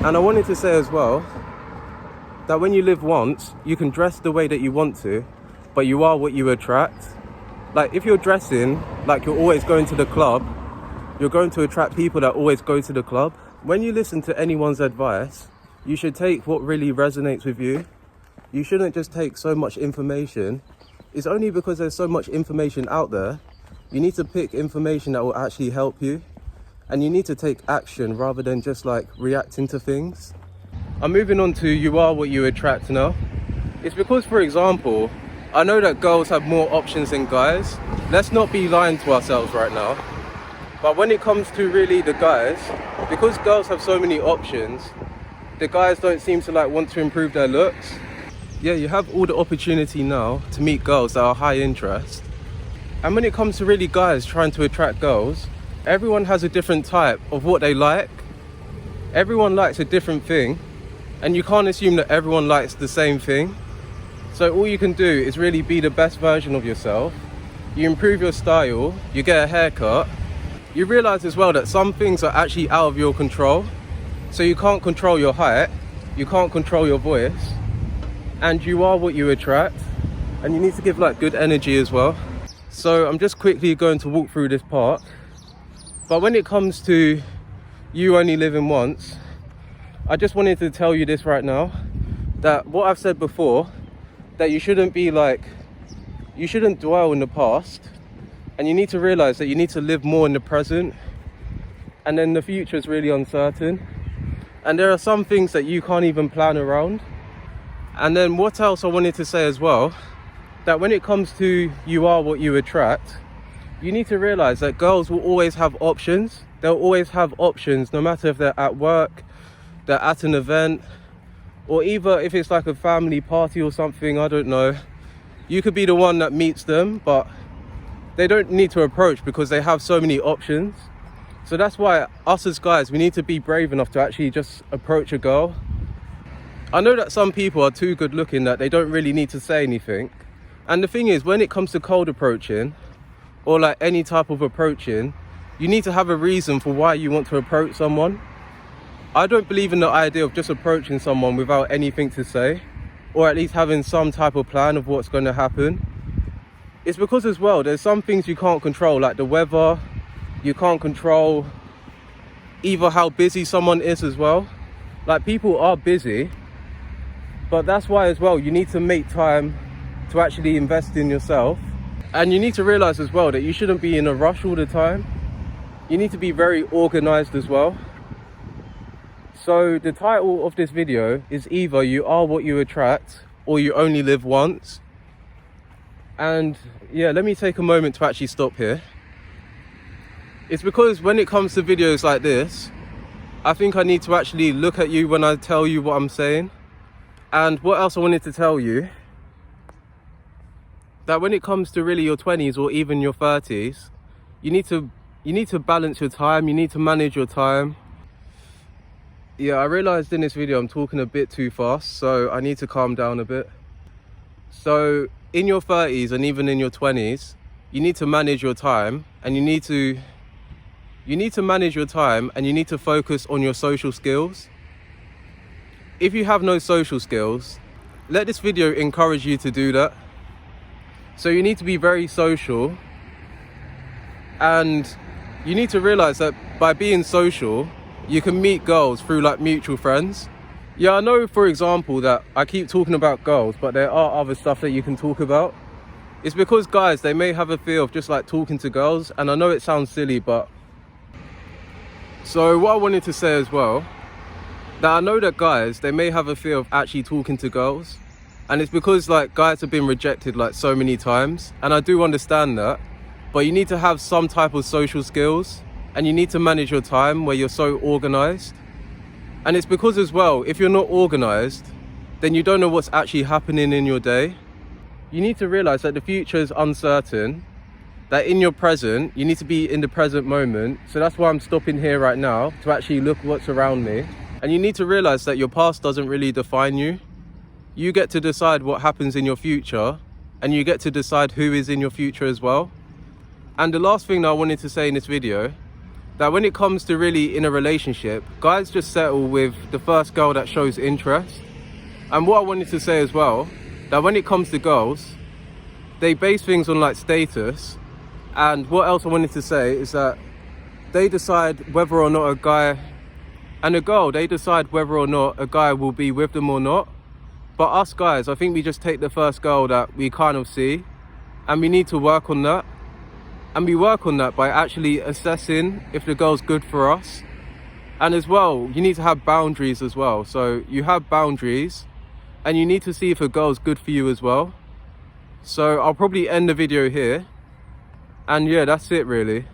And I wanted to say as well that when you live once, you can dress the way that you want to, but you are what you attract. Like if you're dressing like you're always going to the club, you're going to attract people that always go to the club. When you listen to anyone's advice, you should take what really resonates with you. You shouldn't just take so much information. It's only because there's so much information out there. You need to pick information that will actually help you. And you need to take action rather than just like reacting to things. I'm moving on to you are what you attract now. It's because, for example, I know that girls have more options than guys. Let's not be lying to ourselves right now. But when it comes to really the guys, because girls have so many options, the guys don't seem to like want to improve their looks. Yeah, you have all the opportunity now to meet girls that are high interest. And when it comes to really guys trying to attract girls, everyone has a different type of what they like. Everyone likes a different thing, and you can't assume that everyone likes the same thing. So all you can do is really be the best version of yourself. You improve your style, you get a haircut. You realize as well that some things are actually out of your control. So you can't control your height, you can't control your voice, and you are what you attract. And you need to give like good energy as well. So I'm just quickly going to walk through this park. But when it comes to you only living once, I just wanted to tell you this right now, that what I've said before, that you shouldn't dwell in the past, and you need to realize that you need to live more in the present, and then the future is really uncertain, and there are some things that you can't even plan around. And then what else I wanted to say as well, that when it comes to you are what you attract, you need to realize that girls will always have options. They'll always have options, no matter if they're at work, they're at an event, or either if it's like a family party or something, I don't know. You could be the one that meets them, but they don't need to approach because they have so many options. So that's why us as guys, we need to be brave enough to actually just approach a girl. I know that some people are too good looking that they don't really need to say anything. And the thing is, when it comes to cold approaching, or like any type of approaching, you need to have a reason for why you want to approach someone. I don't believe in the idea of just approaching someone without anything to say, or at least having some type of plan of what's going to happen. It's because as well, there's some things you can't control, like the weather. You can't control either how busy someone is as well. Like people are busy, but that's why as well, you need to make time to actually invest in yourself. And you need to realize as well that you shouldn't be in a rush all the time. You need to be very organized as well. So the title of this video is either you are what you attract or you only live once. And yeah, let me take a moment to actually stop here. It's because when it comes to videos like this, I think I need to actually look at you when I tell you what I'm saying. And what else I wanted to tell you, that when it comes to really your 20s or even your 30s, you need to balance your time, you need to manage your time. Yeah, I realized in this video I'm talking a bit too fast, so I need to calm down a bit. So in your 30s and even in your 20s, you need to manage your time, and you need to manage your time, and you need to focus on your social skills. If you have no social skills, let this video encourage you to do that. So you need to be very social, and you need to realize that by being social, you can meet girls through like mutual friends. Yeah, I know, for example, that I keep talking about girls, but there are other stuff that you can talk about. It's because guys, they may have a fear of just like talking to girls, and I know it sounds silly, but so what I wanted to say as well, that I know that guys, they may have a fear of actually talking to girls. And it's because like guys have been rejected like so many times, and I do understand that, but you need to have some type of social skills, and you need to manage your time where you're so organized. And it's because as well, if you're not organized, then you don't know what's actually happening in your day. You need to realize that the future is uncertain, that in your present, you need to be in the present moment. So that's why I'm stopping here right now to actually look what's around me. And you need to realize that your past doesn't really define you. You get to decide what happens in your future, and you get to decide who is in your future as well. And the last thing that I wanted to say in this video that when it comes to really in a relationship, guys just settle with the first girl that shows interest. And what I wanted to say as well, that when it comes to girls, they base things on like status. And what else I wanted to say is that they decide whether or not a guy and a girl, they decide whether or not a guy will be with them or not. But us guys, I think we just take the first girl that we kind of see, and we need to work on that. And we work on that by actually assessing if the girl's good for us. And as well, you need to have boundaries as well. So you have boundaries and you need to see if a girl's good for you as well. So I'll probably end the video here. And yeah, that's it really.